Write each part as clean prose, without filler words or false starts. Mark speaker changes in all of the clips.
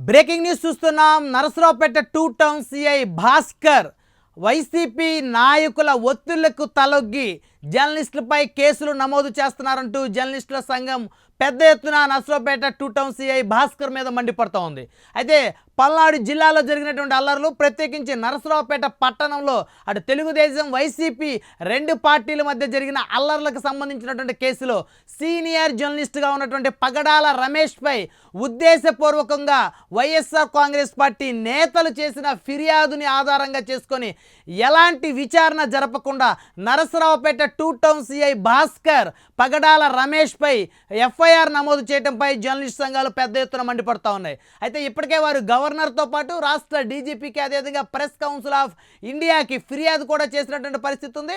Speaker 1: Breaking news చూస్తున్నాం. Narasaraopet 2 town CI Bhaskar YCP నాయకుల ఒత్తిళ్లకు తలొగ్గి జర్నలిస్టులపై కేసులు నమోదు చేస్తున్నారంటూ జర్నలిస్టుల సంఘం పెద్ద ఎత్తున నరసరావుపేట 2 టౌన్ సిఐ భాస్కర్ మీద మండిపడుతూ ఉంది. అయితే పల్నాడు జిల్లాలో జరిగినటువంటి అల్లర్లు, ప్రత్యేకించి నరసరావుపేట పట్టణంలో అటు తెలుగుదేశం వైసీపీ రెండు పార్టీల మధ్య జరిగిన అల్లర్లకు సంబంధించినటువంటి కేసులో సీనియర్ జర్నలిస్టుగా ఉన్నటువంటి పగడాల రమేష్పై ఉద్దేశపూర్వకంగా వైఎస్ఆర్ కాంగ్రెస్ పార్టీ నేతలు చేసిన ఫిర్యాదుని ఆధారంగా చేసుకొని ఎలాంటి విచారణ జరపకుండా నరసరావుపేట 2 టౌన్ సిఐ భాస్కర్ పగడాల రమేష్పై ఎఫ్ఐఆర్ నమోదు చేయడంపై జర్నలిస్ట్ సంఘాలు పెద్ద ఎత్తున మండిపడుతూ ఉన్నాయి. అయితే ఇప్పటికే వారు గవర్నర్తో పాటు రాష్ట్ర డీజీపీకి, అదేవిధంగా ప్రెస్ కౌన్సిల్ ఆఫ్ ఇండియాకి ఫిర్యాదు కూడా చేసినటువంటి పరిస్థితి ఉంది.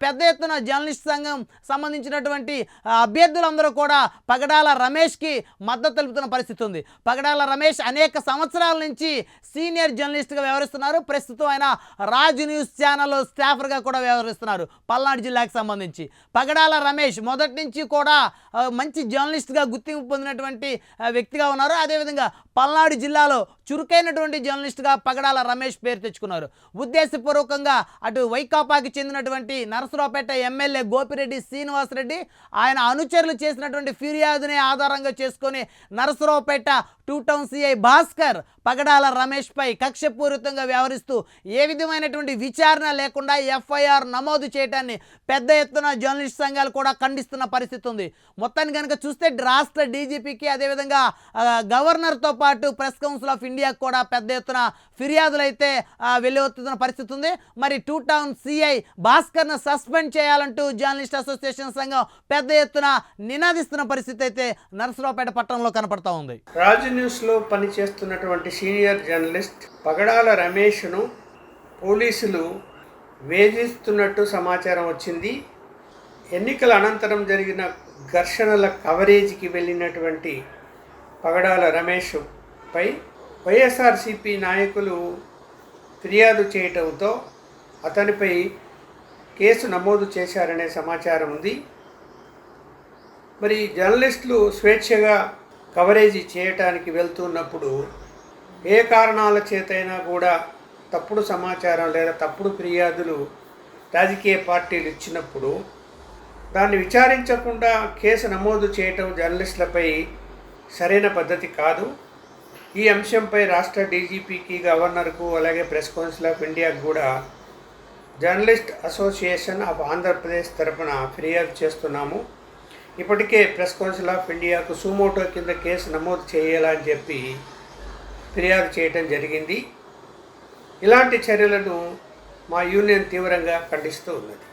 Speaker 1: పెద్ద ఎత్తున జర్నలిస్ట్ సంఘం సంబంధించినటువంటి అభ్యర్థులందరూ కూడా పగడాల రమేష్కి మద్దతు తెలుపుతున్న పరిస్థితి ఉంది. పగడాల రమేష్ అనేక సంవత్సరాల నుంచి సీనియర్ జర్నలిస్ట్గా వ్యవహరిస్తున్నారు. ప్రస్తుతం ఆయన రాజ్ న్యూస్ ఛానల్ స్టాఫర్గా కూడా వ్యవహరిస్తున్నారు పల్నాడు జిల్లాకు సంబంధించి. పగడాల రమేష్ మొదటి నుంచి కూడా మంచి జర్నలిస్ట్గా గుర్తింపు పొందినటువంటి వ్యక్తిగా ఉన్నారు. అదేవిధంగా పల్నాడు జిల్లాలో చురుకైనటువంటి జర్నలిస్ట్గా పగడాల రమేష్ పేరు తెచ్చుకున్నారు. ఉద్దేశపూర్వకంగా అటు వైకాపాకి చెందినటువంటి నరసరావుపేట ఎమ్మెల్యే గోపిరెడ్డి శ్రీనివాసరెడ్డి ఆయన అనుచరులు చేసినటువంటి ఫిర్యాదునే ఆధారంగా చేసుకొని నరసరావుపేట 2 టౌన్ సిఐ భాస్కర్ పగడాల రమేష్పై కక్షపూరితంగా వ్యవహరిస్తూ ఏ విధమైనటువంటి విచారణ లేకుండా ఎఫ్ఐఆర్ నమోదు చేయడాన్ని పెద్ద ఎత్తున జర్నలిస్ట్ సంఘాలు కూడా ఖండిస్తున్న పరిస్థితి ఉంది. మొత్తాన్ని కనుక చూస్తే రాష్ట్ర డీజీపీకి, అదేవిధంగా గవర్నర్తో పాటు ప్రెస్ కౌన్సిల్ ఆఫ్ ఇండియాకు కూడా పెద్ద ఎత్తున ఫిర్యాదులు అయితే వెలువెత్తుతున్న పరిస్థితి ఉంది. మరి 2 టౌన్ సిఐ భాస్కర్ను సస్పెండ్ చేయాలంటూ జర్నలిస్ట్ అసోసియేషన్ సంఘం పెద్ద ఎత్తున నినాదిస్తున్న పరిస్థితి అయితే నరసరావుపేట పట్టణంలో కనపడతా ఉంది.
Speaker 2: రాజ్ న్యూస్లో పనిచేస్తున్నటువంటి సీనియర్ జర్నలిస్ట్ పగడాల రమేష్ను పోలీసులు వేధిస్తున్నట్టు సమాచారం వచ్చింది. ఎన్నికల అనంతరం జరిగిన ఘర్షణల కవరేజీకి వెళ్ళినటువంటి పగడాల రమేష్పై వైఎస్ఆర్సీపీ నాయకులు ఫిర్యాదు చేయటంతో అతనిపై కేసు నమోదు చేశారనే సమాచారం ఉంది. మరి జర్నలిస్టులు స్వేచ్ఛగా కవరేజీ చేయటానికి వెళ్తున్నప్పుడు ఏ కారణాల చేతైనా కూడా తప్పుడు సమాచారం లేదా తప్పుడు ఫిర్యాదులు రాజకీయ పార్టీలు ఇచ్చినప్పుడు దాన్ని విచారించకుండా కేసు నమోదు చేయటం జర్నలిస్టులపై సరైన పద్ధతి కాదు. ఈ అంశంపై రాష్ట్ర డీజీపీకి, గవర్నర్కు, అలాగే ప్రెస్ కౌన్సిల్ ఆఫ్ ఇండియాకు కూడా జర్నలిస్ట్ అసోసియేషన్ ఆఫ్ ఆంధ్రప్రదేశ్ తరఫున ఫిర్యాదు చేస్తున్నాము. ఇప్పటికే ప్రెస్ కౌన్సిల్ ఆఫ్ ఇండియాకు సుమోటో కింద కేసు నమోదు చేయాలని చెప్పి ఫిర్యాదు చేయడం జరిగింది. ఇలాంటి చర్యలను మా యూనియన్ తీవ్రంగా ఖండిస్తూ ఉన్నది.